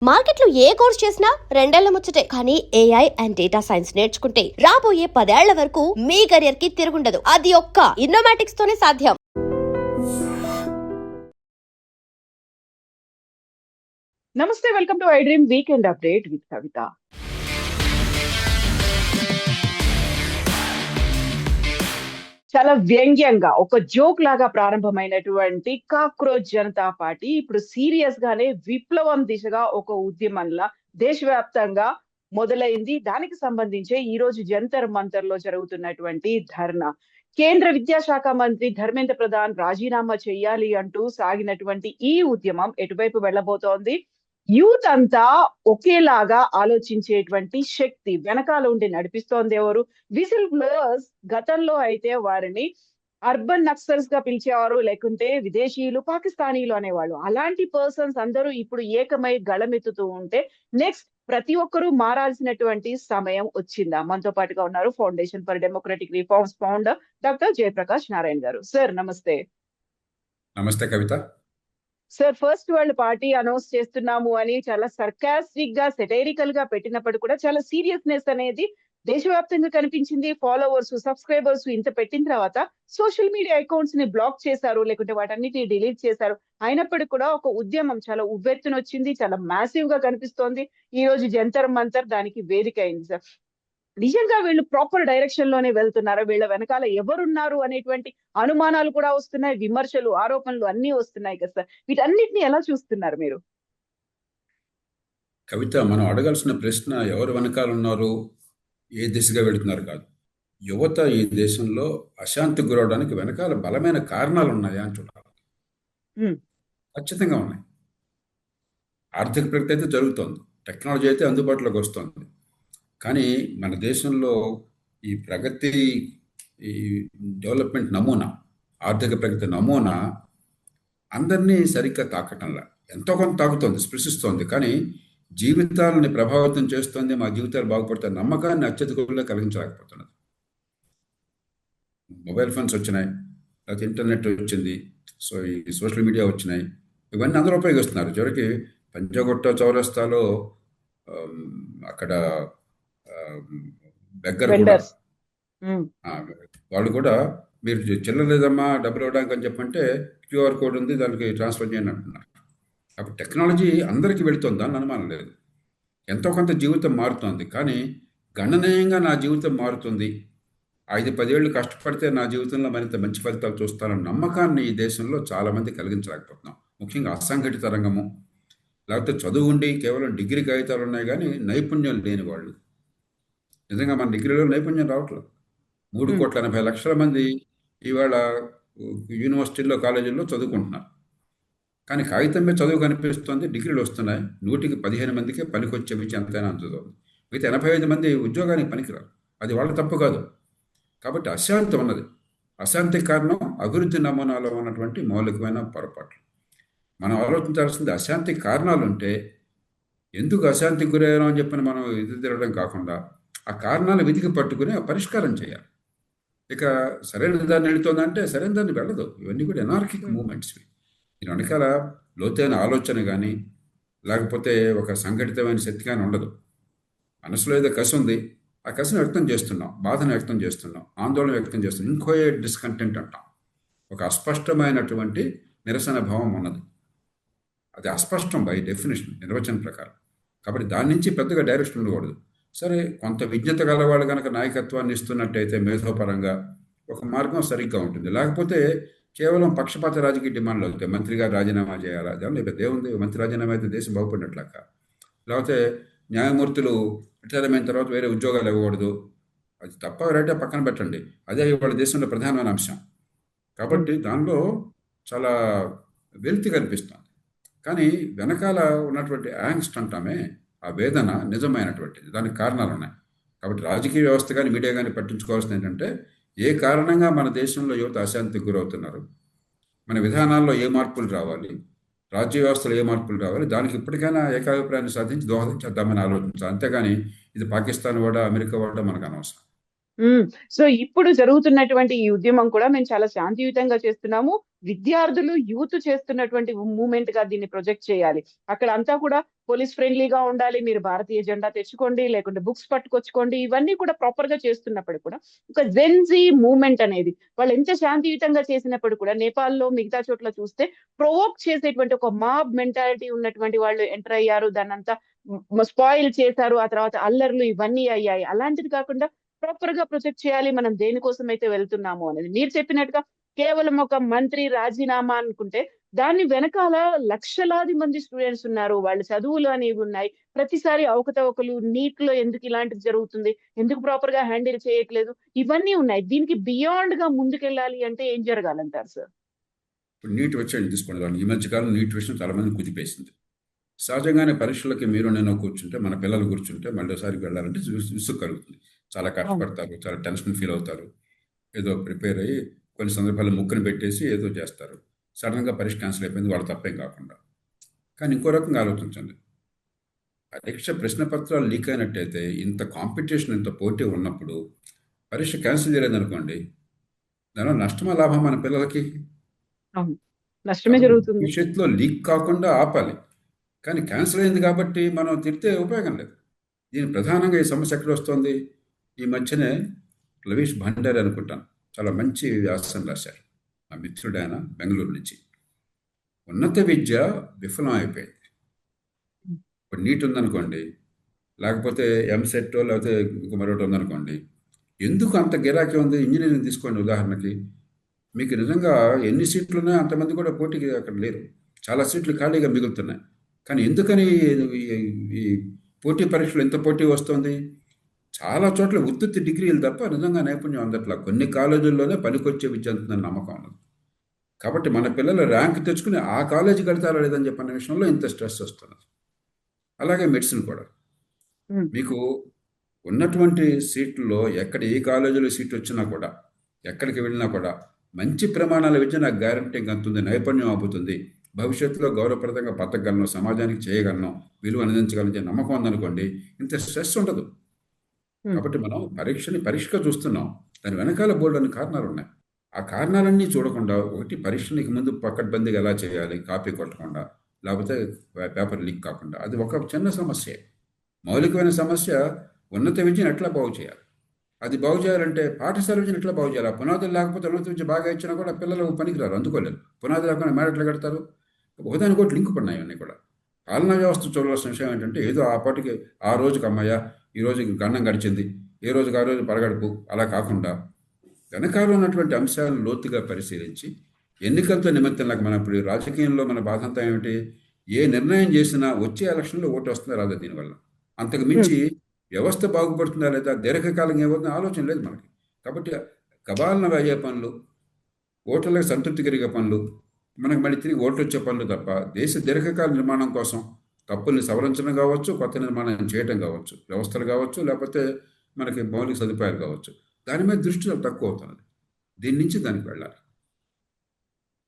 మార్కెట్లో ఏ కోర్స్ చేసినా రెండేళ్ల ముచ్చటే. కానీ ఏఐ అండ్ డేటా సైన్స్ నేర్చుకుంటే రాబోయే 10 ఏళ్ల వరకు మీ కెరియర్ కి తిరుగుండదు. అది ఒక్క ఇన్నోమాటిక్స్ తోనే సాధ్యం. నమస్తే, welcome to iDream weekend update with Kavitha. చాలా వ్యంగ్యంగా ఒక జోక్ లాగా ప్రారంభమైనటువంటి కాక్రోచ్ జనతా పార్టీ ఇప్పుడు సీరియస్ గానే విప్లవం దిశగా ఒక ఉద్యమంలా దేశవ్యాప్తంగా మొదలైంది. దానికి సంబంధించి ఈ రోజు జంతర్ మంతర్ లో జరుగుతున్నటువంటి ధర్నా. కేంద్ర విద్యాశాఖ మంత్రి ధర్మేంద్ర ప్రధాన్ రాజీనామా చేయాలి అంటూ సాగినటువంటి ఈ ఉద్యమం ఎటువైపు వెళ్ళబోతోంది? యూత్ అంతా ఒకేలాగా ఆలోచించేటువంటి శక్తి వెనకాల ఉండి నడిపిస్తోంది ఎవరు? విసిల్ బ్లోయర్స్ గతంలో అయితే వారిని అర్బన్ నక్సల్స్ గా పిలిచేవారు, లేకుంటే విదేశీయులు, పాకిస్తానీలు అనేవాళ్ళు. అలాంటి పర్సన్స్ అందరూ ఇప్పుడు ఏకమై గళమెత్తుతూ ఉంటే నెక్స్ట్ ప్రతి ఒక్కరూ మారాల్సినటువంటి సమయం వచ్చిందా? మనతో పాటుగా ఉన్నారు foundation for democratic reforms founder doctor Jayaprakash Narayana గారు. సార్ నమస్తే. నమస్తే కవిత. సార్, ఫస్ట్ వాళ్ళు పార్టీ అనౌన్స్ చేస్తున్నాము అని చాలా సర్కాస్టిక్ గా, సెటైరికల్ గా పెట్టినప్పుడు కూడా చాలా సీరియస్నెస్ అనేది దేశవ్యాప్తంగా కనిపించింది. ఫాలోవర్స్, సబ్స్క్రైబర్స్ ఇంత పెట్టిన తర్వాత సోషల్ మీడియా అకౌంట్స్ ని బ్లాక్ చేశారు, లేకుంటే వాటన్నిటిని డిలీట్ చేశారు. అయినప్పటికీ కూడా ఒక ఉద్యమం చాలా ఉవ్వెత్తున వచ్చింది, చాలా మ్యాసివ్ గా కనిపిస్తోంది. ఈ రోజు జంతర్ మంతర్ దానికి వేదిక అయింది. సార్, నిజంగా వీళ్ళు ప్రాపర్ డైరెక్షన్ లోనే వెళ్తున్నారా? వీళ్ళ వెనకాల ఎవరున్నారు అనేటువంటి అనుమానాలు కూడా వస్తున్నాయి, విమర్శలు, ఆరోపణలు అన్ని వస్తున్నాయి కదా సార్. వీటన్నిటిని ఎలా చూస్తున్నారు మీరు? కవిత, మనం అడగాల్సిన ప్రశ్న ఎవరు వెనకాల ఉన్నారు, ఏ దిశగా వెళుతున్నారు కాదు. యువత ఈ దేశంలో అశాంతికి గురవడానికి వెనకాల బలమైన కారణాలు ఉన్నాయా అని చూడాలి. ఖచ్చితంగా ఉన్నాయి. ఆర్థిక ప్రగతి అయితే జరుగుతోంది, టెక్నాలజీ అయితే అందుబాటులోకి వస్తుంది. కానీ మన దేశంలో ఈ ప్రగతి, ఈ డెవలప్మెంట్ నమూనా, ఆర్థిక ప్రగతి నమూనా అందరినీ సరిగ్గా తాకటంలా. ఎంతో కొంత తాకుతోంది, స్పృశిస్తోంది. కానీ జీవితాలని ప్రభావితం చేస్తుంది, మా జీవితాలు బాగుపడతాయి నమ్మకాన్ని అత్యధికంగా కలిగించలేకపోతున్నది. మొబైల్ ఫోన్స్ వచ్చినాయి, లేకపోతే ఇంటర్నెట్ వచ్చింది, సో ఈ సోషల్ మీడియా వచ్చినాయి, ఇవన్నీ అందరూ ఉపయోగిస్తున్నారు. చివరికి పంజాగుట్ట చౌరస్తాలో అక్కడ బెగ్గర వాళ్ళు కూడా మీరు చిల్లర లేదమ్మా డబ్బులు ఇవ్వడానికి అని చెప్పంటే క్యూఆర్ కోడ్ ఉంది, దానికి ట్రాన్స్ఫర్ చేయండి అంటున్నారు. అప్పుడు టెక్నాలజీ అందరికీ వెళుతుంది, దాని అనుమానం లేదు. ఎంతో కొంత జీవితం మారుతుంది. కానీ గణనీయంగా నా జీవితం మారుతుంది, 5-10 ఏళ్ళు కష్టపడితే నా జీవితంలో మరింత మంచి ఫలితాలు చూస్తానన్న నమ్మకాన్ని ఈ దేశంలో చాలామంది కలిగించలేకపోతున్నాం. ముఖ్యంగా అసంఘటిత రంగము, లేకపోతే చదువు ఉండి కేవలం డిగ్రీ కాగితాలు ఉన్నాయి కానీ నైపుణ్యం లేని వాళ్ళు. నిజంగా మన డిగ్రీలో నైపుణ్యం రావట్లేదు. 3,80,00,000 మంది ఇవాళ యూనివర్సిటీల్లో, కాలేజీల్లో చదువుకుంటున్నారు. కానీ కాగితం మీద చదువు కనిపిస్తుంది, డిగ్రీలు వస్తున్నాయి. 100కి 15 మందికే పనికొచ్చే విషయం ఎంతైనా అందుతుంది. మిగతా 85 మంది ఉద్యోగానికి పనికిరారు. అది వాళ్ళ తప్పు కాదు. కాబట్టి అశాంతి ఉన్నది. అశాంతికి కారణం అభివృద్ధి నమూనాలో ఉన్నటువంటి మౌలికమైన పొరపాట్లు. మనం ఆలోచించాల్సింది అశాంతికి కారణాలు ఉంటే ఎందుకు అశాంతికి గురయ్యారో అని చెప్పిన మనం ఎదురు తిరగడం కాకుండా ఆ కారణాలు వెతికి పట్టుకుని పరిష్కారం చేయాలి. ఇక సరైన దాన్ని వెళుతుందంటే సరైన దాన్ని వెళ్ళదు. ఇవన్నీ కూడా ఎనార్కిక్ మూమెంట్స్. దీని వెనకాల లోతైన ఆలోచన కానీ, లేకపోతే ఒక సంఘటితమైన శక్తి కానీ ఉండదు. మనసులో ఏదో కసి ఉంది, ఆ కసిని వ్యక్తం చేస్తున్నాం, బాధను వ్యక్తం చేస్తున్నాం, ఆందోళన వ్యక్తం చేస్తున్నాం, ఇన్కోయెడ్ డిస్కంటెంట్ అంటాం. ఒక అస్పష్టమైనటువంటి నిరసన భావం ఉన్నది. అది అస్పష్టం బై డెఫినేషన్, నిర్వచనం ప్రకారం. కాబట్టి దాని నుంచి పెద్దగా డైరెక్షన్ ఉండకూడదు. సరే, కొంత విజ్ఞత గలవాళ్ళు కనుక నాయకత్వాన్ని ఇస్తున్నట్టయితే మేధోపరంగా ఒక మార్గం సరిగ్గా ఉంటుంది. లేకపోతే కేవలం పక్షపాత రాజకీయ డిమాండ్లు అవుతాయి. మంత్రి గారు రాజీనామా చేయాలా, దాని ఇక దేవుంది, మంత్రి రాజీనామా అయితే దేశం బాగుపడినట్లక. లేకపోతే న్యాయమూర్తులు రిటైర్ అయిన తర్వాత వేరే ఉద్యోగాలు ఇవ్వకూడదు, అది తప్ప రైటే పక్కన పెట్టండి. అదే ఇవాళ దేశంలో ప్రధానమైన అంశం. కాబట్టి దానిలో చాలా వెలితి కనిపిస్తుంది. కానీ వెనకాల ఉన్నటువంటి యాంగ్స్ట్ అంటామే, ఆ వేదన నిజమైనటువంటిది, దానికి కారణాలు ఉన్నాయి. కాబట్టి రాజకీయ వ్యవస్థ కానీ మీడియా కానీ పట్టించుకోవాల్సింది ఏంటంటే ఏ కారణంగా మన దేశంలో యువత అశాంతికి గురవుతున్నారు, మన విధానాల్లో ఏ మార్పులు రావాలి, రాజ్య వ్యవస్థలో ఏ మార్పులు రావాలి, దానికి ఇప్పటికైనా ఏకాభిప్రాయాన్ని సాధించి దోహదం చేద్దామని ఆలోచించాలి. అంతేగాని ఇది పాకిస్తాన్ వాడా అమెరికా వాడా మనకు అనవసరం. సో ఇప్పుడు జరుగుతున్నటువంటి ఈ ఉద్యమం కూడా మేము చాలా శాంతియుతంగా చేస్తున్నాము, విద్యార్థులు యూత్ చేస్తున్నటువంటి మూవ్మెంట్ గా దీన్ని ప్రొజెక్ట్ చేయాలి. అక్కడ అంతా కూడా పోలీస్ ఫ్రెండ్లీగా ఉండాలి, మీరు భారతీయ జెండా తెచ్చుకోండి, లేకుంటే బుక్స్ పట్టుకొచ్చుకోండి, ఇవన్నీ కూడా ప్రాపర్ గా చేస్తున్నప్పుడు కూడా ఒక జెన్జీ మూవ్మెంట్ అనేది వాళ్ళు ఎంత శాంతియుతంగా చేసినప్పుడు కూడా నేపాల్లో మిగతా చోట్ల చూస్తే ప్రొవోక్ చేసేటువంటి ఒక మాబ్ మెంటాలిటీ ఉన్నటువంటి వాళ్ళు ఎంటర్ అయ్యారు, దాన్ని అంతా స్పాయిల్ చేశారు, ఆ తర్వాత అల్లర్లు ఇవన్నీ అయ్యాయి. అలాంటిది కాకుండా ప్రాపర్ గా ప్రొజెక్ట్ చేయాలి మనం దేనికోసం అయితే వెళ్తున్నాము అనేది. మీరు చెప్పినట్టుగా కేవలం ఒక మంత్రి రాజీనామా అనుకుంటే దాని వెనకాల లక్షలాది మంది స్టూడెంట్స్ ఉన్నారు, వాళ్ళ చదువులు అనేవి ఉన్నాయి. ప్రతిసారి అవకతవకలు, నీట్ లో ఎందుకు ఇలాంటిది జరుగుతుంది, ఎందుకు ప్రాపర్ గా హ్యాండిల్ చేయట్లేదు, ఇవన్నీ ఉన్నాయి. దీనికి బియాండ్ గా ముందుకెళ్ళాలి అంటే ఏం జరగాలంటారు సార్? ఇప్పుడు నీట్ వచ్చాయని తీసుకోండి, ఈ మధ్యకాలం నీట్ విషయం చాలా మంది కుదిపేసింది. సహజంగానే పరీక్షలకి మీరు నేను కూర్చుంటే, మన పిల్లలు కూర్చుంటే మళ్ళీసారికి వెళ్ళాలంటే విసుగు కలుగుతుంది. చాలా కష్టపడతారు, చాలా టెన్షన్ ఫీల్ అవుతారు, ఏదో ప్రిపేర్ అయ్యి కొన్ని సందర్భాల్లో ముక్కుని పెట్టేసి ఏదో చేస్తారు. సడన్గా పరీక్ష క్యాన్సిల్ అయిపోయింది, వాళ్ళ తప్పేం కాకుండా. కానీ ఇంకో రకంగా ఆలోచించండి, పరీక్ష ప్రశ్న పత్రాలు లీక్ అయినట్టయితే, ఇంత కాంపిటీషన్, ఇంత పోటీ ఉన్నప్పుడు పరీక్ష క్యాన్సిల్ చేయలేదనుకోండి, దానివల్ల నష్టమా లాభం మన పిల్లలకి? నష్టమే జరుగుతుంది. భవిష్యత్తులో లీక్ కాకుండా ఆపాలి. కానీ క్యాన్సిల్ అయింది కాబట్టి మనం తిడితే ఉపయోగం లేదు. దీని ప్రధానంగా ఈ సమస్య ఎక్కడ వస్తుంది? ఈ మధ్యనే లవీష్ భండారి అనుకుంటాను చాలా మంచి వ్యాసం రాశారు, మా మిత్రుడు ఆయన, బెంగళూరు నుంచి. ఉన్నత విద్య విఫలం అయిపోయింది. ఇప్పుడు నీట్ ఉందనుకోండి, లేకపోతే ఎంసెట్ లేకపోతే మరొకటి ఉందనుకోండి, ఎందుకు అంత గిరాకీ ఉంది? ఇంజనీరింగ్ తీసుకోండి ఉదాహరణకి, మీకు నిజంగా ఎన్ని సీట్లు ఉన్నాయో అంతమంది కూడా పోటీకి అక్కడ లేరు, చాలా సీట్లు ఖాళీగా మిగులుతున్నాయి. కానీ ఎందుకని ఈ పోటీ పరీక్షలు ఎంత పోటీ వస్తుంది? చాలా చోట్ల ఉత్తుత్తి డిగ్రీలు తప్ప నిజంగా నైపుణ్యం అందట్లా. కొన్ని కాలేజీల్లోనే పనికొచ్చే విద్య అంతుందని నమ్మకం ఉన్నది. కాబట్టి మన పిల్లలు ర్యాంక్ తెచ్చుకుని ఆ కాలేజీకి వెళ్తారా లేదని చెప్పన్న విషయంలో ఇంత స్ట్రెస్ వస్తున్నది. అలాగే మెడిసిన్ కూడా, మీకు ఉన్నటువంటి సీట్లలో ఎక్కడ ఏ కాలేజీలో సీట్ వచ్చినా కూడా, ఎక్కడికి వెళ్ళినా కూడా మంచి ప్రమాణాల విద్య నాకు గ్యారంటీ అందుతుంది, నైపుణ్యం అబ్బుతుంది, భవిష్యత్తులో గౌరవప్రదంగా బతకగలను, సమాజానికి చేయగలను, విలువ అందించగలను నమ్మకం ఉందనుకోండి, ఇంత స్ట్రెస్ ఉండదు. కాబట్టి మనం పరీక్షని పరీక్షగా చూస్తున్నాం, దాని వెనకాల బోల్డ్ అన్ని కారణాలు ఉన్నాయి. ఆ కారణాలన్నీ చూడకుండా, ఒకటి పరీక్షనికి ముందు పకడ్బందీగా ఎలా చేయాలి, కాపీ కొట్టకుండా, లేకపోతే పేపర్ లీక్ కాకుండా, అది ఒక చిన్న సమస్య. మౌలికమైన సమస్య ఉన్నత విద్యను ఎట్లా బాగు చేయాలి. అది బాగు చేయాలంటే పాఠశాల విద్యను ఎట్లా బాగు చేయాలి. ఆ పునాదులు లేకపోతే ఉన్నత విద్య బాగా ఇచ్చినా కూడా పిల్లలు పనికిరారు, అందుకోలేరు. పునాది లేకుండా మేడ ఎట్లా కడతారు? ఒకదానికి ఒకటి లింక్ పడినాయి అన్నీ కూడా. పాలనా వ్యవస్థ చూడాల్సిన విషయం ఏంటంటే, ఏదో ఆ పాటికి ఆ రోజుకి అమ్మయ్య, ఈ రోజు గండం గడిచింది, ఏ రోజుకి ఆ రోజు పరగడుపు, అలా కాకుండా వెనకాల ఉన్నటువంటి అంశాలను లోతుగా పరిశీలించి, ఎన్నికలతో నిమిత్తం లేక మన ఇప్పుడు రాజకీయంలో మన బాధ అంతా ఏమిటి, ఏ నిర్ణయం చేసినా వచ్చే ఎలక్షన్లో ఓటు వస్తుందా రాదా దీనివల్ల. అంతకు మించి వ్యవస్థ బాగుపడుతుందా లేదా, దీర్ఘకాలంగా ఏమవుతుందో ఆలోచన లేదు మనకి. కాబట్టి గబాలన అయ్యే పనులు, ఓట్లకు సంతృప్తి కలిగే పనులు, మనకు మళ్ళీ తిరిగి ఓట్లు వచ్చే పనులు తప్ప, దేశ దీర్ఘకాల నిర్మాణం కోసం తప్పుల్ని సవరించడం కావచ్చు, కొత్త నిర్మాణం చేయడం కావచ్చు, వ్యవస్థలు కావచ్చు, లేకపోతే మనకి మౌలిక సదుపాయాలు కావచ్చు, దాని మీద దృష్టి తక్కువ అవుతున్నది. దీని నుంచి దానికి వెళ్ళాలి.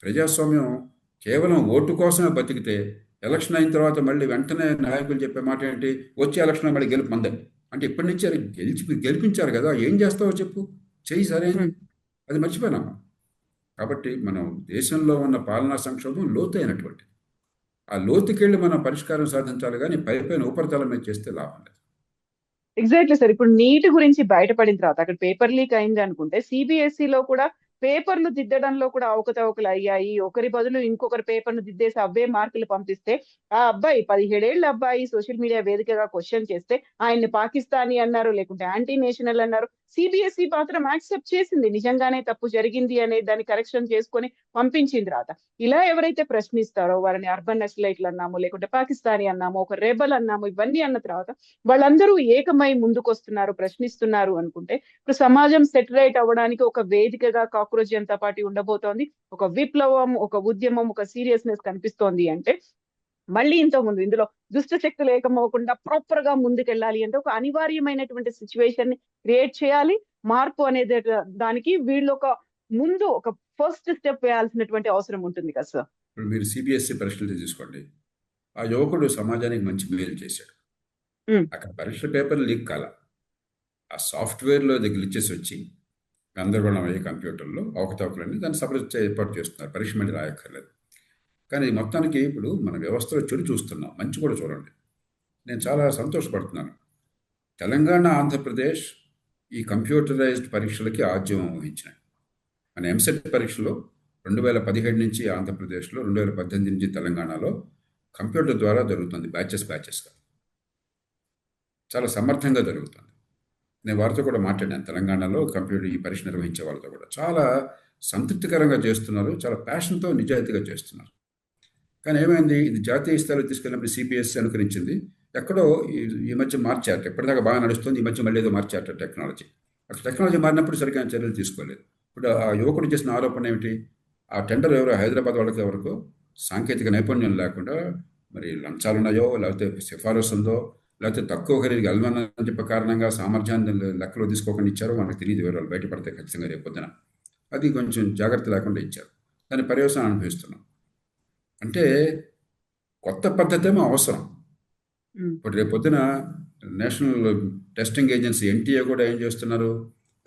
ప్రజాస్వామ్యం కేవలం ఓటు కోసమే బతికితే, ఎలక్షన్ అయిన తర్వాత మళ్ళీ వెంటనే నాయకులు చెప్పే మాట ఏంటి, వచ్చే ఎలక్షన్ మళ్ళీ గెలుపు మందని. అంటే ఇప్పటి నుంచి అది గెలిపించారు కదా, ఏం చేస్తావో చెప్పు, చెయ్యి సరైన, అది మర్చిపోయినాము. కాబట్టి మనం దేశంలో ఉన్న పాలనా సంక్షోభం లోతైనటువంటి, ఆ లోతుకెళ్ళి మనం పరిష్కారం సాధించాలి, కానీ పైపైన ఉపరితలం మీద చేస్తే లాభం లేదు. Exactly sir. ఇప్పుడు నీట్ గురించి బయటపడిన తర్వాత అక్కడ పేపర్ లీక్ అయింది అనుకుంటే, సిబిఎస్ఈలో కూడా పేపర్లు దిద్దడంలో కూడా అవకతవకలు అయ్యాయి. ఒకరి బదులు ఇంకొకరి పేపర్ను దిద్దేసి అవే మార్కులు పంపిస్తే, ఆ అబ్బాయి 17 ఏళ్ల అబ్బాయి సోషల్ మీడియా వేదికగా క్వశ్చన్ చేస్తే ఆయన్ని పాకిస్తానీ అన్నారు, లేకుంటే యాంటీ నేషనల్ అన్నారు. సిబిఎస్ఈ మాత్రం యాక్సెప్ట్ చేసింది, నిజంగానే తప్పు జరిగింది అనే దాన్ని కరెక్షన్ చేసుకొని పంపించింది రాత. ఇలా ఎవరైతే ప్రశ్నిస్తారో వారిని అర్బన్ నక్సలైట్లు అన్నాము, లేకుంటే పాకిస్తానీ అన్నాము, ఒక రెబల్ అన్నాము, ఇవన్నీ అన్న తర్వాత వాళ్ళందరూ ఏకమై ముందుకొస్తున్నారు, ప్రశ్నిస్తున్నారు అనుకుంటే, ఇప్పుడు సమాజం సెటిలైట్ అవ్వడానికి ఒక వేదికగా కాక్రోచ్ జనతా పార్టీ ఉండబోతోంది. ఒక విప్లవం, ఒక ఉద్యమం, ఒక సీరియస్నెస్ కనిపిస్తోంది అంటే, మళ్ళీ ఇంతకుముందు ఇందులో దుష్ట శక్తులు ఏకమవ్వకుండా ప్రాపర్ గా ముందుకెళ్ళాలి అంటే ఒక అనివార్యమైనటువంటి సిచ్యువేషన్ ని క్రియేట్ చేయాలి. మార్పు అనేది దానికి వీళ్ళు ఒక ముందు ఒక ఫస్ట్ స్టెప్ వేయాల్సినటువంటి అవసరం ఉంటుంది కదా సార్. ఇప్పుడు మీరు సిబిఎస్ఈ పరీక్షలు తీసుకోండి, ఆ యువకుడు సమాజానికి మంచి మేలు చేశాడు. అక్కడ పరీక్ష పేపర్ లీక్ కాల, ఆ సాఫ్ట్వేర్లో గ్లిచెస్ వచ్చి గందరగోళం అయ్యే కంప్యూటర్లో అవకతవకలన్నీ దాన్ని సపరేట్ ఏర్పాటు చేస్తున్నారు, పరీక్ష మళ్ళీ రాయక్కర్లేదు. కానీ మొత్తానికి ఇప్పుడు మన వ్యవస్థలో చెడు చూస్తున్నాం, మంచి కూడా చూడండి. నేను చాలా సంతోషపడుతున్నాను. తెలంగాణ, ఆంధ్రప్రదేశ్ ఈ కంప్యూటరైజ్డ్ పరీక్షలకి ఆద్యం వహించినాయి. మన ఎంసెట్ పరీక్షలో 2017 నుంచి ఆంధ్రప్రదేశ్లో, 2018 నుంచి తెలంగాణలో కంప్యూటర్ ద్వారా జరుగుతుంది, బ్యాచెస్గా చాలా సమర్థంగా జరుగుతుంది. నేను వారితో కూడా మాట్లాడాను, తెలంగాణలో కంప్యూటర్ ఈ పరీక్ష నిర్వహించే వాళ్ళతో కూడా చాలా సంతృప్తికరంగా చేస్తున్నారు, చాలా ప్యాషన్తో నిజాయితీగా చేస్తున్నారు. కానీ ఏమైంది, ఇది జాతీయ స్థాయిలో తీసుకెళ్ళినప్పుడు సిపిఎస్సి అనుకరించింది, ఎక్కడో ఈ మధ్య మార్చారు. ఎప్పటిదాకా బాగా నడుస్తుంది, ఈ మధ్య మళ్ళీ ఏదో మార్చారట టెక్నాలజీ. అక్కడ టెక్నాలజీ మారినప్పుడు సరిగ్గా చర్యలు తీసుకోలేదు. ఇప్పుడు ఆ యువకుడు చేసిన ఆరోపణ ఏమిటి, ఆ టెండర్ ఎవరో హైదరాబాద్ వాళ్ళకి ఎవరికో సాంకేతిక నైపుణ్యం లేకుండా మరి లంచాలు ఉన్నాయో, లేకపోతే సిఫారసు ఉందో, లేకపోతే తక్కువ ఖరీదుకి వెళ్ళమని చెప్పే కారణంగా సామర్థ్యాన్ని లెక్కలో తీసుకోకుండా ఇచ్చారో మనకు తెలియదు. వివరాలు బయటపడితే ఖచ్చితంగా రేపొద్దున అది కొంచెం జాగ్రత్త లేకుండా ఇచ్చారు. దాని పర్యవసానం అనుభవిస్తున్నాం. అంటే కొత్త పద్ధతి ఏమో అవసరం. ఇప్పుడు రేపొద్దున నేషనల్ టెస్టింగ్ ఏజెన్సీ ఎన్టీఏ కూడా ఏం చేస్తున్నారు,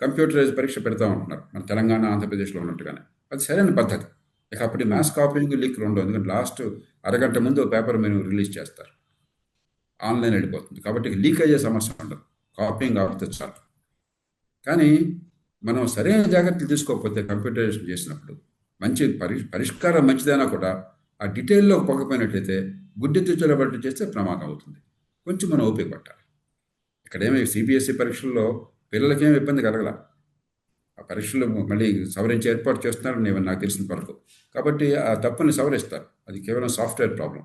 కంప్యూటరైజ్ పరీక్ష పెడతా ఉంటున్నారు మన తెలంగాణ, ఆంధ్రప్రదేశ్లో ఉన్నట్టుగానే. అది సరైన పద్ధతి. ఇక అప్పుడు మ్యాథ్స్ కాపీయింగ్ లీక్లు ఉండవు, ఎందుకంటే లాస్ట్ అరగంట ముందు పేపర్ మీరు రిలీజ్ చేస్తారు, ఆన్లైన్ వెళ్ళిపోతుంది. కాబట్టి లీక్ అయ్యే సమస్య ఉండదు, కాపీయింగ్ ఆపితే చాలు. కానీ మనం సరైన జాగ్రత్తలు తీసుకోకపోతే కంప్యూటరైజేషన్ చేసినప్పుడు మంచి పరిష్కారం మంచిదైనా కూడా ఆ డీటెయిల్లో పొగపోయినట్లయితే గుడ్డెత్తి చొరబట్టు చేస్తే ప్రమాదం అవుతుంది. కొంచెం మనం ఓపిక పట్టాలి. ఇక్కడేమీ సిబిఎస్ఈ పరీక్షల్లో పిల్లలకేమి ఇబ్బంది కలగల. ఆ పరీక్షలు మళ్ళీ సవరించి ఏర్పాటు చేస్తున్నారని నాకు తెలిసిన వరకు. కాబట్టి ఆ తప్పుని సవరిస్తారు, అది కేవలం సాఫ్ట్వేర్ ప్రాబ్లం.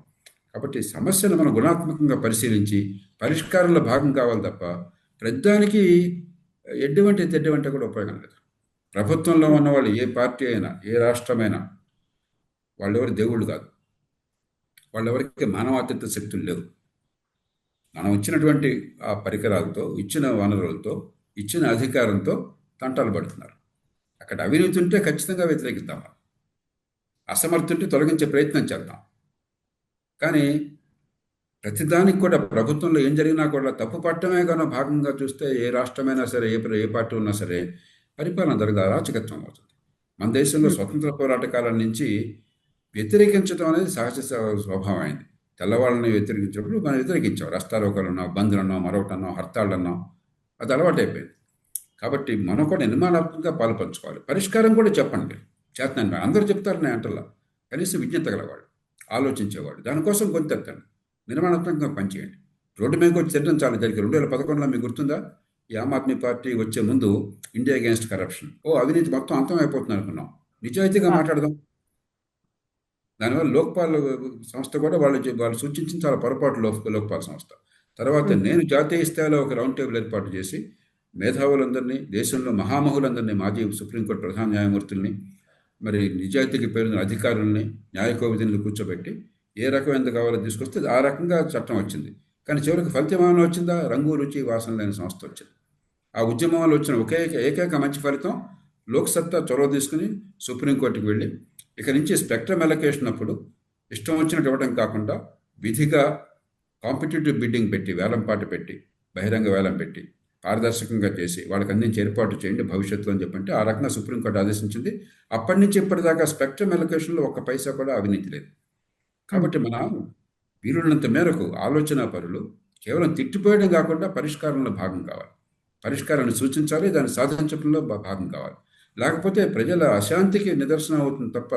కాబట్టి సమస్యను మనం గుణాత్మకంగా పరిశీలించి పరిష్కారంలో భాగం కావాలి తప్ప ప్రతిదానికి ఎడ్డవంటే కూడా ఉపయోగం లేదు. ప్రభుత్వంలో ఉన్న వాళ్ళు ఏ పార్టీ అయినా, ఏ రాష్ట్రమైనా, వాళ్ళెవరి దేవుళ్ళు కాదు, వాళ్ళెవరికి మానవాతీత శక్తులు లేవు. మనం ఇచ్చినటువంటి ఆ పరికరాలతో, ఇచ్చిన వనరులతో, ఇచ్చిన అధికారంతో తంటాలు పడుతున్నారు. అక్కడ అవినీతి ఉంటే ఖచ్చితంగా వ్యతిరేకిద్దాం, అసమర్థుంటే తొలగించే ప్రయత్నం చేద్దాం. కానీ ప్రతిదానికి కూడా ప్రభుత్వంలో ఏం జరిగినా కూడా తప్పు పట్టమే కానీ భాగంగా చూస్తే ఏ రాష్ట్రమైనా సరే, ఏ పార్టీ ఉన్నా సరే పరిపాలన జరగదు, అరాచకత్వం అవుతుంది. మన దేశంలో స్వతంత్ర పోరాట కాలం నుంచి వ్యతిరేకించడం అనేది సహజ స్వభావం అయింది. తెల్లవాళ్ళని వ్యతిరేకించినప్పుడు మనం వ్యతిరేకించాం, రస్తారోకాలు అన్నాం, బంద్లు అన్నాం, మరొకటి అన్నాం, హర్తాళ్ళు అన్నాం, అది అలవాటు అయిపోయింది. కాబట్టి మనం కూడా నిర్మాణాత్మకంగా పాలుపంచుకోవాలి. పరిష్కారం కూడా చెప్పండి, చేతనండి. అందరూ చెప్తారు, నేను అంటల్లా. కనీసం విజ్ఞత గలవాడు, ఆలోచించేవాడు, దానికోసం గొంతెత్తండి, నిర్మాణాత్మకంగా పనిచేయండి. రోడ్డు మీద వచ్చి తిట్టడం చాలా జరిగింది. 2011లో మీకు గుర్తుందా, ఈ ఆమ్ ఆద్మీ పార్టీ వచ్చే ముందు ఇండియా అగేన్స్ట్ కరప్షన్, అవినీతి మొత్తం అంతం అయిపోతుంది అనుకున్నాం. నిజాయితీగా మాట్లాడదాం. దానివల్ల లోక్పాల్ సంస్థ కూడా వాళ్ళు సూచించిన చాలా పొరపాటు లోక్పాల్ సంస్థ. తర్వాత నేను జాతీయ స్థాయిలో ఒక రౌండ్ టేబుల్ ఏర్పాటు చేసి మేధావులందరినీ, దేశంలో మహామహులందరినీ, మాజీ సుప్రీంకోర్టు ప్రధాన న్యాయమూర్తుల్ని, మరి నిజాయితీకి పేరున్న అధికారుల్ని, న్యాయకోవిధులను కూర్చోబెట్టి ఏ రకమైనది కావాలో తీసుకొస్తే ఆ రకంగా చట్టం వచ్చింది. కానీ చివరికి ఫలితం ఏమైనా వచ్చిందా, రంగు రుచి వాసన లేని సంస్థ వచ్చింది. ఆ ఉద్యమం వల్ల వచ్చిన ఏకైక మంచి ఫలితం, లోక్సత్తా చొరవ తీసుకుని సుప్రీంకోర్టుకి వెళ్ళి ఇక నుంచి స్పెక్ట్రమ్ అలొకేషన్ అప్పుడు ఇష్టం వచ్చినట్టు ఇవ్వడం కాకుండా విధిగా కాంపిటేటివ్ బిడ్డింగ్ పెట్టి, వేలంపాట పెట్టి, బహిరంగ వేలం పెట్టి, పారదర్శకంగా చేసి వాళ్ళకి అందించి ఏర్పాటు చేయండి భవిష్యత్తులో అని చెప్పంటే ఆ రకంగా సుప్రీంకోర్టు ఆదేశించింది. అప్పటి నుంచి ఇప్పటిదాకా స్పెక్ట్రమ్ అలొకేషన్లో ఒక్క పైసా కూడా అవినీతి లేదు. కాబట్టి మన వీరులంత మేరకు ఆలోచన పరులు కేవలం తిట్టిపోయడం కాకుండా పరిష్కారంలో భాగం కావాలి, పరిష్కారాన్ని సూచించాలి, దాన్ని సాధించడంలో భాగం కావాలి. లేకపోతే ప్రజల అశాంతికి నిదర్శనం అవుతుంది తప్ప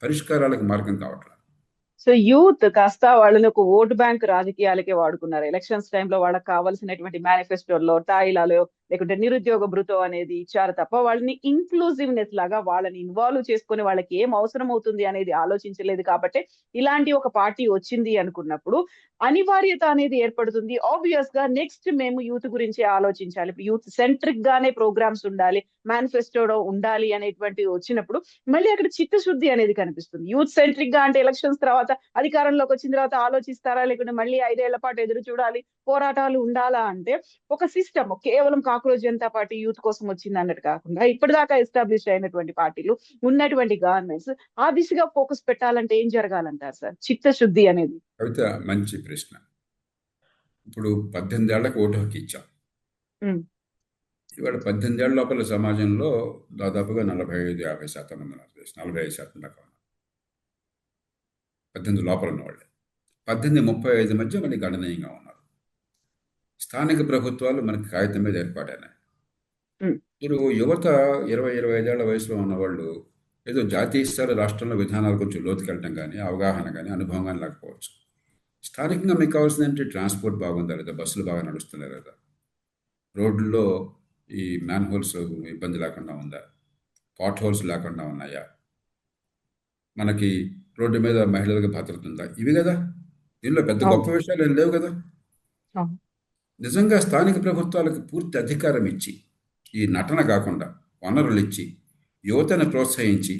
పరిష్కారాలకు మార్గం కావట్లేదు. సో యూత్ కాస్త వాళ్ళని ఒక ఓటు బ్యాంక్ రాజకీయాలకే వాడుకున్నారు. ఎలక్షన్స్ టైంలో వాళ్ళకి కావాల్సినటువంటి మేనిఫెస్టోలో, తాయిలాలో, లేకుంటే నిరుద్యోగ భృతో అనేది ఇచ్చారు తప్ప వాళ్ళని ఇంక్లూజివ్నెస్ లాగా వాళ్ళని ఇన్వాల్వ్ చేసుకుని వాళ్ళకి ఏం అవసరం అవుతుంది అనేది ఆలోచించలేదు. కాబట్టి ఇలాంటి ఒక పార్టీ వచ్చింది అనుకున్నప్పుడు అనివార్యత అనేది ఏర్పడుతుంది. ఆబ్వియస్ గా నెక్స్ట్ మేము యూత్ గురించి ఆలోచించాలి, యూత్ సెంట్రిక్ గానే ప్రోగ్రామ్స్ ఉండాలి, మేనిఫెస్టో ఉండాలి అనేటువంటి వచ్చినప్పుడు మళ్ళీ అక్కడ చిత్తశుద్ధి అనేది కనిపిస్తుంది. యూత్ సెంట్రిక్ గా అంటే ఎలక్షన్స్ తర్వాత అధికారంలోకి వచ్చిన తర్వాత ఆలోచిస్తారా, లేకుంటే మళ్ళీ 5 ఏళ్ల పాటు ఎదురు చూడాలి, పోరాటాలు ఉండాలా అంటే ఒక సిస్టమ్ కేవలం కాక్రోచ్ జనతా పార్టీ యూత్ కోసం వచ్చింది అన్నట్టు కాకుండా ఇప్పటిదాకా ఎస్టాబ్లిష్ అయినటువంటి పార్టీలు, ఉన్నటువంటి గవర్నమెంట్స్ ఆ దిశగా ఫోకస్ పెట్టాలంటే ఏం జరగాలంటారు సార్? చిత్తశుద్ధి అనేది. కవిత, మంచి ప్రశ్న. ఇప్పుడు 18 ఏళ్లకు ఓటు హక్కు ఇచ్చాం. ఇవాళ 18 ఏళ్ల లోపల సమాజంలో దాదాపుగా 45-50% మంది ఉన్నారు. 45% దాకా ఉన్నారు 18 లోపల ఉన్నవాళ్ళు. 18-35 మధ్య మళ్ళీ గణనీయంగా ఉన్నారు. స్థానిక ప్రభుత్వాలు మనకి కాగితం మీద ఏర్పాటైనాయి. ఉమ్, మీరు యువత 20-25 ఏళ్ల వయసులో ఉన్నవాళ్ళు ఏదో జాతీయ స్థాయి రాష్ట్రంలో విధానాలు కొంచెం లోతుకెళ్ళటం కానీ అవగాహన కానీ అనుభవం కానీ లేకపోవచ్చు. స్థానికంగా మీకు కావాల్సింది ఏంటి? ట్రాన్స్పోర్ట్ బాగుందా లేదా, బస్సులు బాగా నడుస్తున్నాయి లేదా, రోడ్లలో ఈ మ్యాన్ హోల్స్ ఇబ్బంది లేకుండా ఉందా, పాట్ హోల్స్ లేకుండా ఉన్నాయా, మనకి రోడ్డు మీద మహిళలకు భద్రత ఉందా, ఇవి కదా. దీనిలో పెద్ద గొప్ప అవును విషయాలు ఏం లేవు కదా. అవును నిజంగా స్థానిక ప్రభుత్వాలకు పూర్తి అధికారం ఇచ్చి, ఈ నటన కాకుండా వనరులు ఇచ్చి, యువతను ప్రోత్సహించి,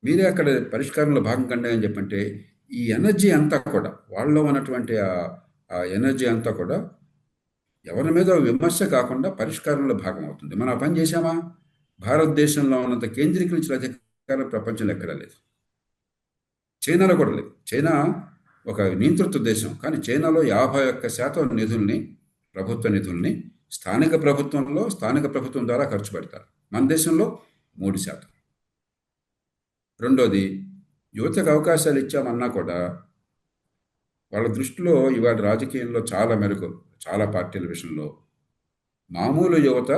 మీరే అక్కడ పరిష్కారంలో భాగం కండి అని చెప్పంటే ఈ ఎనర్జీ అంతా కూడా వాళ్ళలో ఉన్నటువంటి ఆ ఎనర్జీ అంతా కూడా ఎవరి మీద విమర్శ కాకుండా పరిష్కారంలో భాగం అవుతుంది. మనం ఆ పని చేశామా? భారతదేశంలో ఉన్నంత కేంద్రీకరించిన అధికారం ప్రపంచంలో ఎక్కడా లేదు. చైనాలో కూడా లేదు. చైనా ఒక నియంతృత్వ దేశం, కానీ చైనాలో 51% నిధుల్ని, ప్రభుత్వ నిధుల్ని స్థానిక ప్రభుత్వం ద్వారా ఖర్చు పెడతారు. మన దేశంలో 3%. రెండోది, యువతకు అవకాశాలు ఇచ్చామన్నా కూడా వాళ్ళ దృష్టిలో ఇవాళ రాజకీయంలో చాలా మెరుగు, చాలా పార్టీల విషయంలో మామూలు యువత,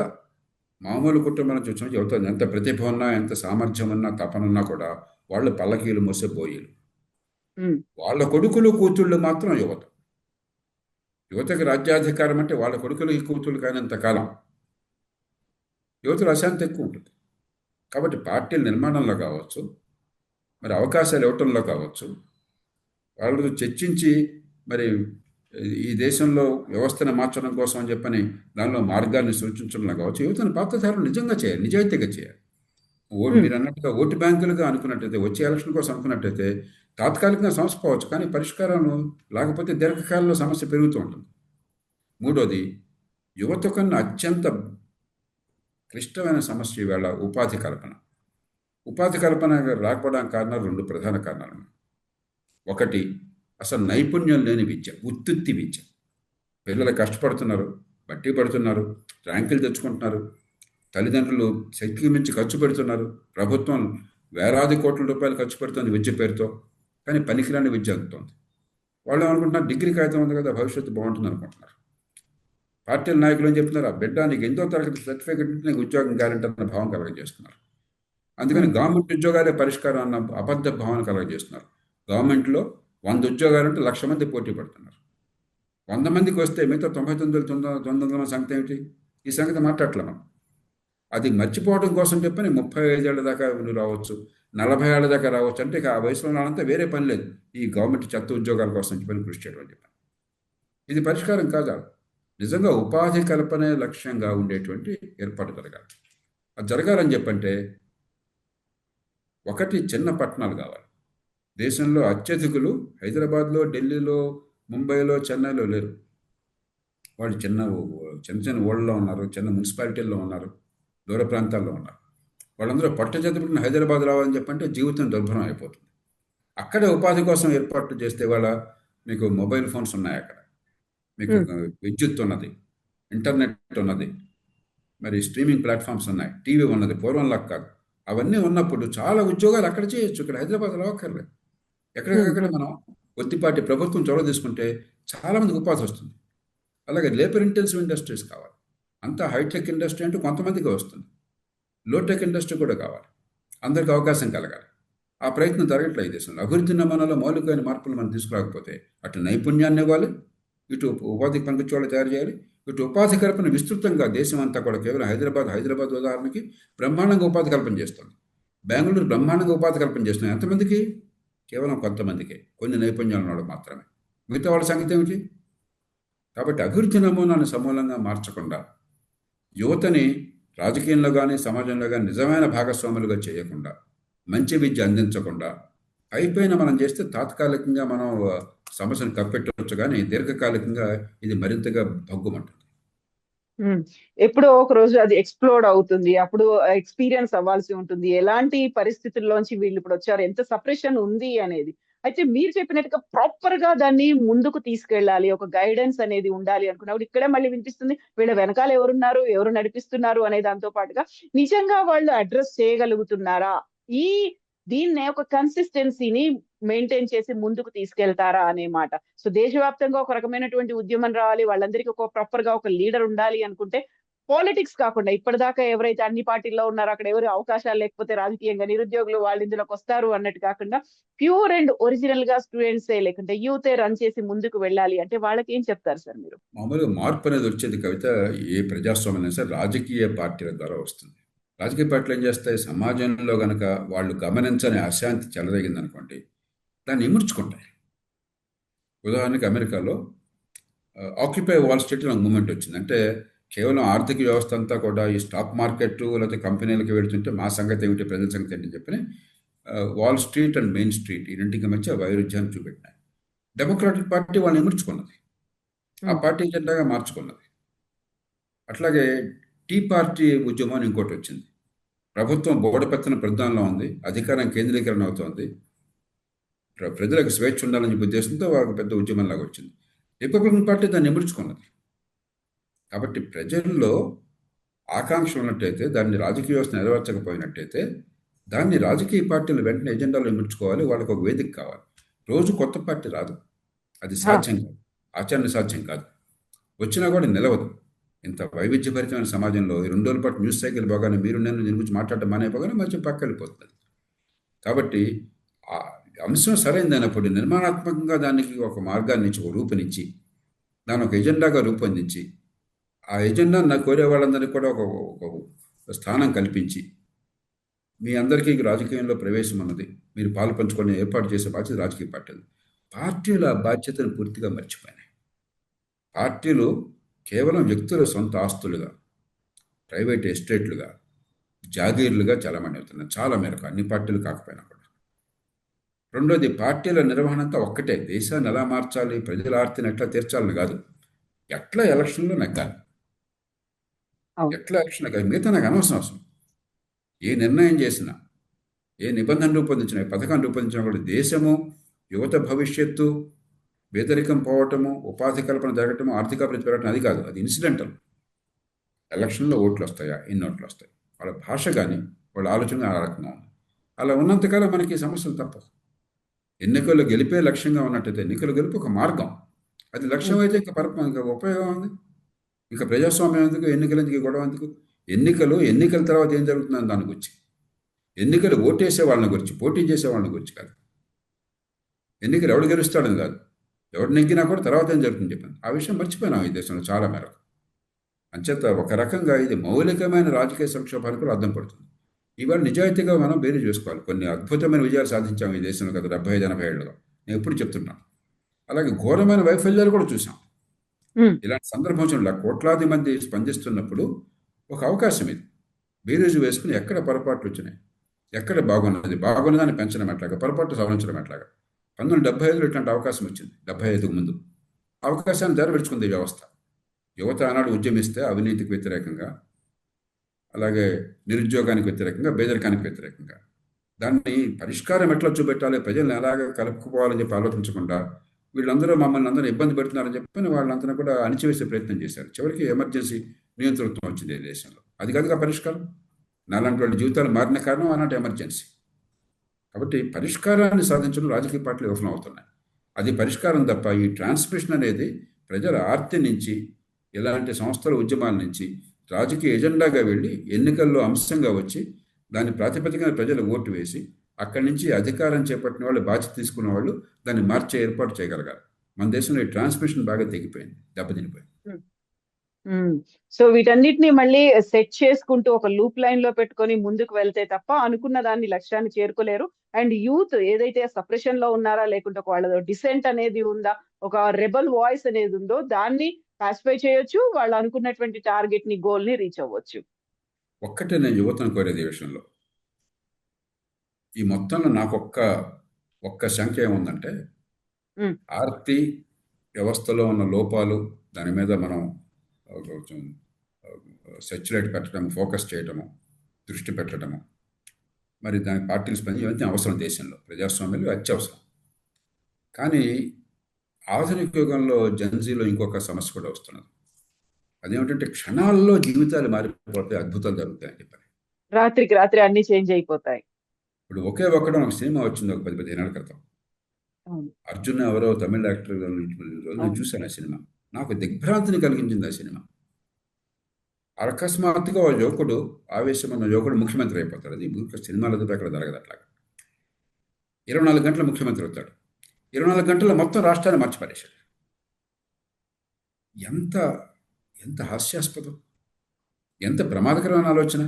మామూలు కుటుంబం నుంచి వచ్చిన యువత ఎంత ప్రతిభ ఉన్నా, ఎంత సామర్థ్యం ఉన్నా, తపనున్నా కూడా వాళ్ళు పల్లకీలు మోసే బోయిలు. ఉమ్, వాళ్ళ కొడుకులు కూతుళ్ళు మాత్రం యువతకి రాజ్యాధికారం అంటే వాళ్ళ కొడుకులు కూతుళ్ళు కానంత కాలం యువతలో అశాంతి ఎక్కువ ఉంటుంది. కాబట్టి పార్టీల నిర్మాణంలో కావచ్చు, మరి అవకాశాలు ఇవ్వటంలో కావచ్చు, వాళ్ళతో చర్చించి మరి ఈ దేశంలో వ్యవస్థను మార్చడం కోసం అని చెప్పని దానిలో మార్గాన్ని సూచించడంలో కావచ్చు, యువతను పాత్రధారులు నిజంగా చేయాలి, నిజాయితీగా చేయాలి. మీరు అన్నట్టుగా ఓటు బ్యాంకులుగా అనుకున్నట్టయితే, వచ్చే ఎలక్షన్ కోసం అనుకున్నట్టయితే తాత్కాలికంగా సమస్య పోవచ్చు, కానీ పరిష్కారం లేకపోతే దీర్ఘకాలంలో సమస్య పెరుగుతూ ఉంటుంది. మూడోది, యువత కన్నా అత్యంత క్లిష్టమైన సమస్య ఈవేళ ఉపాధి కల్పన. ఉపాధి కల్పన రాకపోవడానికి కారణాలు 2 ప్రధాన కారణాలు. ఒకటి, అసలు నైపుణ్యం లేని విద్య, ఉత్తుత్తి విద్య. పిల్లలు కష్టపడుతున్నారు, బట్టి పడుతున్నారు, ర్యాంకులు తెచ్చుకుంటున్నారు, తల్లిదండ్రులు శక్తికి మించి ఖర్చు పెడుతున్నారు, ప్రభుత్వం వేలాది కోట్ల రూపాయలు ఖర్చు పెడుతుంది విద్య పేరుతో, కానీ పనికిరాని విద్య అందుతోంది. వాళ్ళు అనుకుంటున్నారు డిగ్రీ కాగితం ఉంది కదా, భవిష్యత్తు బాగుంటుంది అనుకుంటున్నారు. పార్టీల నాయకులు ఏం చెప్తున్నారు? ఆ బిడ్డ నీకు 8వ తరగతి సర్టిఫికెట్ ఉంటే నీకు ఉద్యోగం గ్యారెంటీ అన్న భావం కలగజేస్తున్నారు. అందుకని గవర్నమెంట్ ఉద్యోగాలే పరిష్కారం అన్న అబద్ధ భావన కలగజేస్తున్నారు. గవర్నమెంట్లో 100 ఉద్యోగాలంటే 1,00,000 మంది పోటీ పడుతున్నారు. 100 మందికి వస్తే మిగతా 99,900 మంది సంగతి ఏమిటి? ఈ సంగతి మాట్లాడలే మనం. అది మర్చిపోవడం కోసం చెప్పని 35 ఏళ్ళ దాకా నువ్వు రావచ్చు, 40 ఏళ్ళ దాకా రావచ్చు. అంటే ఇక ఆ వయసులో వాళ్ళంతా వేరే పని లేదు, ఈ గవర్నమెంట్ చెత్త ఉద్యోగాల కోసం చెప్పని కృషి చేయడం అని చెప్పాను. ఇది పరిష్కారం కాదా? నిజంగా ఉపాధి కల్పనే లక్ష్యంగా ఉండేటువంటి ఏర్పాటు జరగాలి. అది జరగాలని చెప్పంటే ఒకటి, చిన్న పట్టణాలు కావాలి. దేశంలో అత్యధికులు హైదరాబాద్లో, ఢిల్లీలో, ముంబైలో, చెన్నైలో లేరు. వాళ్ళు చిన్న చిన్న ఊళ్ళలో ఉన్నారు, చిన్న మున్సిపాలిటీల్లో ఉన్నారు, దూర ప్రాంతాల్లో ఉన్నారు. వాళ్ళందరూ పట్టుచేతపడిన హైదరాబాద్ రావాలని చెప్పంటే జీవితం దుర్భరం అయిపోతుంది. అక్కడే ఉపాధి కోసం ఏర్పాట్లు చేస్తే వాళ్ళ మీకు మొబైల్ ఫోన్స్ ఉన్నాయి, అక్కడ మీకు విద్యుత్ ఉన్నది, ఇంటర్నెట్ ఉన్నది, మరి స్ట్రీమింగ్ ప్లాట్ఫామ్స్ ఉన్నాయి, టీవీ ఉన్నది, పూర్వంలా కాదు. అవన్నీ ఉన్నప్పుడు చాలా ఉద్యోగాలు అక్కడ చేయొచ్చు, ఇక్కడ హైదరాబాద్ రావక్కర్లేదు. ఎక్కడికక్కడ మనం కొద్దిపాటి ప్రభుత్వం చొరవ తీసుకుంటే చాలామందికి ఉపాధి వస్తుంది. అలాగే లేబర్ ఇంటెన్సివ్ ఇండస్ట్రీస్ కావాలి. అంతా హైటెక్ ఇండస్ట్రీ అంటే కొంతమందికి వస్తుంది, లోటెక్ ఇండస్ట్రీ కూడా కావాలి, అందరికి అవకాశం కలగాలి. ఆ ప్రయత్నం జరగట్లేదు ఈ దేశంలో. అభివృద్ధి నమూనాలో మౌలికమైన మార్పులు మనం తీసుకురాకపోతే అటు నైపుణ్యాన్ని ఇవ్వాలి, ఇటు ఉపాధి పనికొచ్చేవాళ్ళు తయారు చేయాలి, ఇటు ఉపాధి కల్పన విస్తృతంగా దేశం అంతా కూడా. కేవలం హైదరాబాద్ ఉదాహరణకి బ్రహ్మాండంగా ఉపాధి కల్పన చేస్తుంది. బెంగళూరు బ్రహ్మాండంగా ఉపాధి కల్పన చేస్తుంది. ఎంతమందికి? కేవలం కొంతమందికి, కొన్ని నైపుణ్యాలు ఉన్నవాడు మాత్రమే. మిగతా వాళ్ళ సంగతి ఏమిటి? కాబట్టి అభివృద్ధి నమూనాన్ని సమూలంగా మార్చకుండా, యువతని రాజకీయంలో కానీ సమాజంలో కానీ నిజమైన భాగస్వాములుగా చేయకుండా, మంచి విద్య అందించకుండా, అయిపోయిన మనం చేస్తే తాత్కాలికంగా మనం సమస్యను కప్పెట్టవచ్చు, కానీ దీర్ఘకాలికంగా ఇది మరింతగా భగ్గుమంటుంది. ఎప్పుడో ఒక రోజు అది ఎక్స్‌ప్లోడ్ అవుతుంది. అప్పుడు ఎక్స్‌పీరియన్స్ అవ్వాల్సి ఉంటుంది. ఎలాంటి పరిస్థితుల్లోంచి వీళ్ళు ఇప్పుడు వచ్చారు, ఎంత సప్రెషన్ ఉంది అనేది. అయితే మీరు చెప్పినట్టుగా ప్రాపర్ గా దాన్ని ముందుకు తీసుకెళ్ళాలి, ఒక గైడెన్స్ అనేది ఉండాలి అనుకున్నప్పుడు ఇక్కడే మళ్ళీ వినిపిస్తుంది వీళ్ళ వెనకాల ఎవరున్నారు, ఎవరు నడిపిస్తున్నారు అనే దాంతో పాటుగా నిజంగా వాళ్ళు అడ్రస్ చేయగలుగుతున్నారా, ఈ దీన్నే ఒక కన్సిస్టెన్సీని మెయింటైన్ చేసి ముందుకు తీసుకెళ్తారా అనే మాట. సో దేశవ్యాప్తంగా ఒక రకమైనటువంటి ఉద్యమం రావాలి, వాళ్ళందరికీ ఒక ప్రాపర్ గా ఒక లీడర్ ఉండాలి అనుకుంటే పాలిటిక్స్ కాకుండా ఇప్పటిదాకా ఎవరైతే అన్ని పార్టీల్లో ఉన్నారో అక్కడ ఎవరు అవకాశాలు లేకపోతే రాజకీయంగా నిరుద్యోగులు వాళ్ళు ఇందులోకి వస్తారు అన్నట్టు కాకుండా ప్యూర్ అండ్ ఒరిజినల్ గా స్టూడెంట్సే లేకుంటే యూతే రన్ చేసి ముందుకు వెళ్ళాలి అంటే వాళ్ళకి ఏం చెప్తారు సార్ మీరు? మామూలుగా మార్పు అనేది వచ్చేది కవిత ఏ ప్రజాస్వామ్యం సరే రాజకీయ పార్టీల ద్వారా వస్తుంది. రాజకీయ పార్టీలు ఏం చేస్తాయి, సమాజంలో గనక వాళ్ళు గమనించని అశాంతి చెలరేగింది అనుకోండి, దాన్ని ఇముడ్చుకుంటాయి. ఉదాహరణకి అమెరికాలో ఆక్యుపై వాల్ స్ట్రీట్ అని మూమెంట్ వచ్చింది. అంటే కేవలం ఆర్థిక వ్యవస్థ అంతా కూడా ఈ స్టాక్ మార్కెట్ లేకపోతే కంపెనీలకు వెళుతుంటే మా సంగతి ఏమిటి, ప్రజల సంగతి ఏంటి చెప్పని wall street and main street ఈ రెండింటికి మధ్య వైరుధ్యాన్ని చూపెట్టినాయి. డెమోక్రాటిక్ పార్టీ వాళ్ళని ఇముడ్చుకున్నది, ఆ పార్టీ జెండాగా మార్చుకున్నది. అట్లాగే టీ పార్టీ ఉద్యమం అని ఇంకోటి వచ్చింది. ప్రభుత్వం బోడపెత్తన ప్రధానంలో ఉంది, అధికారం కేంద్రీకరణ అవుతోంది, ప్రజలకు స్వేచ్ఛ ఉండాలని ఉద్దేశంతో ఒక పెద్ద ఉద్యమంలాగా వచ్చింది. రిపబ్లికన్ పార్టీ దాన్ని ఇముడ్చుకున్నది. కాబట్టి ప్రజల్లో ఆకాంక్ష ఉన్నట్టయితే, దాన్ని రాజకీయ వ్యవస్థ నెరవేర్చకపోయినట్టయితే దాన్ని రాజకీయ పార్టీలు వెంటనే ఎజెండాలో ఇముడ్చుకోవాలి, వాళ్ళకి ఒక వేదిక కావాలి. రోజు కొత్త పార్టీ రాదు, అది సాధ్యం కాదు, ఆచరణ సాధ్యం కాదు, వచ్చినా కూడా నిలవదు. ఇంత వైవిధ్యభరితమైన సమాజంలో ఈ 2 రోజుల పాటు న్యూస్ సైకిల్ బాగానే మీరు నేను దీని గురించి మాట్లాడటం మానేపోగానే మంచి పక్క వెళ్ళిపోతుంది. కాబట్టి ఆ అంశం సరైనదైనప్పుడు నిర్మాణాత్మకంగా దానికి ఒక మార్గాన్ని ఇచ్చి, ఒక రూపునిచ్చి, దాని ఒక ఎజెండాగా రూపొందించి, ఆ ఎజెండా నాకు కోరే వాళ్ళందరికీ కూడా ఒక స్థానం కల్పించి, మీ అందరికీ రాజకీయంలో ప్రవేశం ఉన్నది, మీరు పాలు పంచుకొని ఏర్పాటు చేసే బాధ్యత రాజకీయ పార్టీలు. పార్టీలు ఆ బాధ్యతను పూర్తిగా మర్చిపోయినాయి. పార్టీలు కేవలం వ్యక్తుల సొంత ఆస్తులుగా, ప్రైవేట్ ఎస్టేట్లుగా, జాగీర్లుగా చాలామంది అవుతున్నారు, చాలా మేరకు, అన్ని పార్టీలు కాకపోయినా కూడా. రెండోది, పార్టీల నిర్వహణ అంతా ఒక్కటే, దేశాన్ని ఎలా మార్చాలి, ప్రజల ఆర్తిని ఎట్లా తీర్చాలని కాదు, ఎట్లా ఎలక్షన్లో నెగ్గాలి, ఎట్లా ఎలక్షన్ నెగ్గాలి, మిగతా నాకు అనవసరం. ఏ నిర్ణయం చేసినా, ఏ నిబంధన రూపొందించినా, పథకాన్ని రూపొందించినా కూడా దేశము, యువత భవిష్యత్తు, పేదరికం పోవటము, ఉపాధి కల్పన జరగటము, ఆర్థిక అభివృద్ధి పెరగటం అది కాదు, అది ఇన్సిడెంటల్. ఎలక్షన్లో ఓట్లు వస్తాయా, ఎన్ని ఓట్లు వస్తాయి, వాళ్ళ భాష కానీ వాళ్ళ ఆలోచన ఆ రకంగా ఉంది. అలా ఉన్నంతకాలం మనకి సమస్యలు తప్పవు. ఎన్నికల్లో గెలిపే లక్ష్యంగా ఉన్నట్టయితే ఎన్నికలు గెలుపు ఒక మార్గం, అది లక్ష్యం అయితే ఇంకా ఇంకా ఉపయోగం ఉంది. ఇంకా ప్రజాస్వామ్యం ఎందుకు, ఎన్నికలు ఎందుకు, గొడవ ఎందుకు? ఎన్నికల తర్వాత ఏం జరుగుతుందని దాని గురించి, ఎన్నికలు ఓటేసే వాళ్ళని గురించి, పోటీ చేసే వాళ్ళని గురించి కాదు. ఎన్నికలు ఎవడు గెలుస్తాడని కాదు, ఎవడు నెగ్గినా కూడా తర్వాత ఏం జరుగుతుంది చెప్పాను. ఆ విషయం మర్చిపోయినాం ఈ దేశంలో చాలా మేరకు. అంచేత ఒక రకంగా ఇది మౌలికమైన రాజకీయ సంక్షోభానికి కూడా అర్థం పడుతుంది. ఇవాళ నిజాయితీగా మనం వేరు చేసుకోవాలి. కొన్ని అద్భుతమైన విజయాలు సాధించాము ఈ దేశంలో గత 75-80 ఏళ్ళలో, నేను ఎప్పుడు చెప్తున్నాను. అలాగే ఘోరమైన వైఫల్యాలు కూడా చూసాం. ఇలాంటి సందర్భం చూడాలి, కోట్లాది మంది స్పందిస్తున్నప్పుడు ఒక అవకాశం ఇది. బేరీజు వేసుకుని ఎక్కడ పొరపాట్లు వచ్చినాయి, ఎక్కడ బాగున్నదాన్ని పెంచడం ఎట్లాగా, పొరపాట్లు సవరించడం ఎట్లాగా. 1975లో ఇట్లాంటి అవకాశం వచ్చింది, 75కు ముందు. అవకాశాన్ని నెరవేర్చుకుంది ఈ వ్యవస్థ. యువత ఆనాడు ఉద్యమిస్తే అవినీతికి వ్యతిరేకంగా, అలాగే నిరుద్యోగానికి వ్యతిరేకంగా, పేదరికానికి వ్యతిరేకంగా, దాన్ని పరిష్కారం ఎట్లా చూపెట్టాలి, ప్రజలను ఎలాగ కలుపుకోవాలని చెప్పి ఆలోచించకుండా వీళ్ళందరూ మమ్మల్ని అందరూ ఇబ్బంది పెడుతున్నారని చెప్పి వాళ్ళందరూ కూడా అణిచివేసే ప్రయత్నం చేశారు. చివరికి ఎమర్జెన్సీ నియంతృత్వం వచ్చింది ఈ దేశంలో. అది కాదుగా పరిష్కారం. నాలాంటి వాళ్ళ జీవితాలు మారిన కారణం ఆనాటి ఎమర్జెన్సీ. కాబట్టి పరిష్కారాన్ని సాధించడం రాజకీయ పార్టీలు విఫలం అవుతున్నాయి. అది పరిష్కారం తప్ప ఈ ట్రాన్స్మిషన్ అనేది ప్రజల ఆర్తి నుంచి, ఇలాంటి సంస్థల ఉద్యమాల నుంచి రాజకీయ ఎజెండాగా వెళ్ళి ఎన్నికల్లో అంశంగా వచ్చి దాని ప్రాతిపదికన ప్రజలు ఓటు వేసి అక్కడి నుంచి అధికారం చేపట్టిన వాళ్ళు, బాధ్యత తీసుకున్న వాళ్ళు దాన్ని మార్చే ఏర్పాటు చేయగలగాలి. మన దేశంలో ఈ ట్రాన్స్మిషన్ బాగా తెగిపోయింది, దెబ్బతినిపోయింది. సో వీటన్నిటిని మళ్ళీ సెట్ చేసుకుంటూ ఒక లూప్ లైన్ లో పెట్టుకొని ముందుకు వెళ్తే తప్ప అనుకున్న దాన్ని లక్ష్యాన్ని చేరుకోలేరు. అండ్ యూత్ ఏదైతే సప్రెషన్ లో ఉన్నారా, లేకుంటే ఒక వాళ్ళ డిసెంట్ అనేది ఉందా, ఒక రెబల్ వాయిస్ అనేది ఉందో దాన్ని పాసిఫై చేయొచ్చు, వాళ్ళు అనుకున్నటువంటి టార్గెట్ ని, గోల్ ని రీచ్ అవ్వచ్చు. ఒక్కటే నేను యువతను కోరేది ఈ విషయంలో, ఈ మొత్తంలో నాకు ఒక్క శంక ఏముందంటే, ఆర్తి వ్యవస్థలో ఉన్న లోపాలు దాని మీద మనం కొంచెం సెచ్యులేట్ పెట్టడం, ఫోకస్ చేయటము, దృష్టి పెట్టడము, మరి దాని పార్టీలు స్పందించి ఇవన్నీ అవసరం. దేశంలో ప్రజాస్వామ్యాలు అత్యవసరం. కానీ ఆధునిక యుగంలో జెన్జీలో ఇంకొక సమస్య కూడా వస్తున్నది. అదేమిటంటే క్షణాల్లో జీవితాలు మారిపోతాయి, అద్భుతాలు జరుగుతాయని చెప్పారు. రాత్రికి రాత్రి అన్ని చేంజ్ అయిపోతాయి. ఇప్పుడు ఒకే ఒక్కడు ఒక సినిమా వచ్చింది ఒక 10-15 ఏళ్ల క్రితం. అవును. అర్జున్ ఎవరో తమిళ యాక్టర్ నేను చూశాను ఆ సినిమా. నాకు దిగ్భ్రాంతిని కలిగించింది ఆ సినిమా. అకస్మాత్తుగా ఓ యువకుడు, ఆవేశం ఉన్న యువకుడు ముఖ్యమంత్రి అయిపోతాడు. అది సినిమాలో అక్కడ జరగదు అట్లాగా. 24 గంటల ముఖ్యమంత్రి అవుతాడు. 24 గంటల్లో మొత్తం రాష్ట్రాన్ని మార్చిపారేశాడు. ఎంత ఎంత హాస్యాస్పదం, ఎంత ప్రమాదకరమైన ఆలోచన.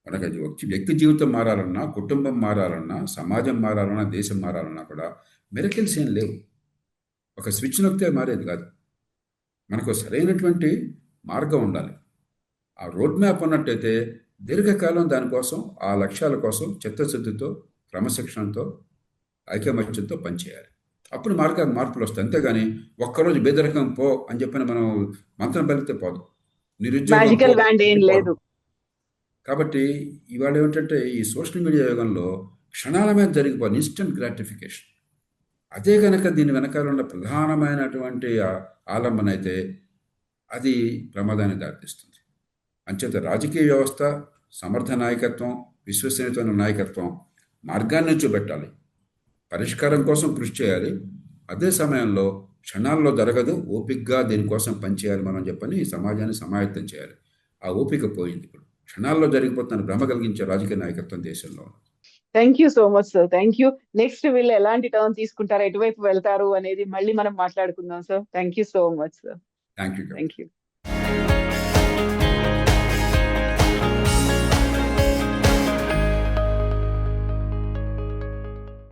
మనకు వ్యక్తి జీవితం మారాలన్నా, కుటుంబం మారాలన్నా, సమాజం మారాలన్నా, దేశం మారాలన్నా కూడా మిరకిల్స్ ఏం లేవు. ఒక స్విచ్ నొక్కితే మారేది కాదు. మనకు సరైనటువంటి మార్గం ఉండాలి. ఆ రోడ్ మ్యాప్ ఉన్నట్టయితే దీర్ఘకాలం దానికోసం, ఆ లక్ష్యాల కోసం చిత్తశుద్ధితో, క్రమశిక్షణతో, ఐకమత్యంతో పనిచేయాలి. అప్పుడు మార్పులు వస్తాయి. అంతేగాని ఒక్కరోజు బేదరికం పో అని చెప్పిన మనం మంత్రం పలికితే పోదు. మ్యాజికల్ బ్యాండ్ ఏం లేదు. కాబట్టి ఇవాళ ఏమిటంటే ఈ సోషల్ మీడియా యుగంలో క్షణాల మీద జరిగిపోయి ఇన్స్టెంట్ గ్రాటిఫికేషన్. అదే కనుక దీని వెనకాల ఉన్న ప్రధానమైనటువంటి ఆలంబన అయితే అది ప్రమాదాన్ని దారితీస్తుంది. అంచేత రాజకీయ వ్యవస్థ, సమర్థ నాయకత్వం, విశ్వసనీయమైన నాయకత్వం మార్గాన్ని చూపెట్టాలి, పరిష్కారం కోసం కృషి చేయాలి. అదే సమయంలో క్షణాల్లో జరగదు, ఓపికగా దీనికోసం పనిచేయాలి మనం చెప్పని సమాజాన్ని సమాయత్తం చేయాలి. ఆ ఓపిక పోయింది. ఇప్పుడు క్షణాల్లో జరిగిపోతున్న భ్రమ కలిగించే రాజకీయ నాయకత్వం దేశంలో. Thank you so much sir. Thank you. Next వీళ్ళు ఎలాంటి టర్న్ తీసుకుంటారు, ఎటువైపు వెళ్తారు అనేది మళ్ళీ మనం మాట్లాడుకుందాం sir. Thank you so much sir. Thank you. Thank you.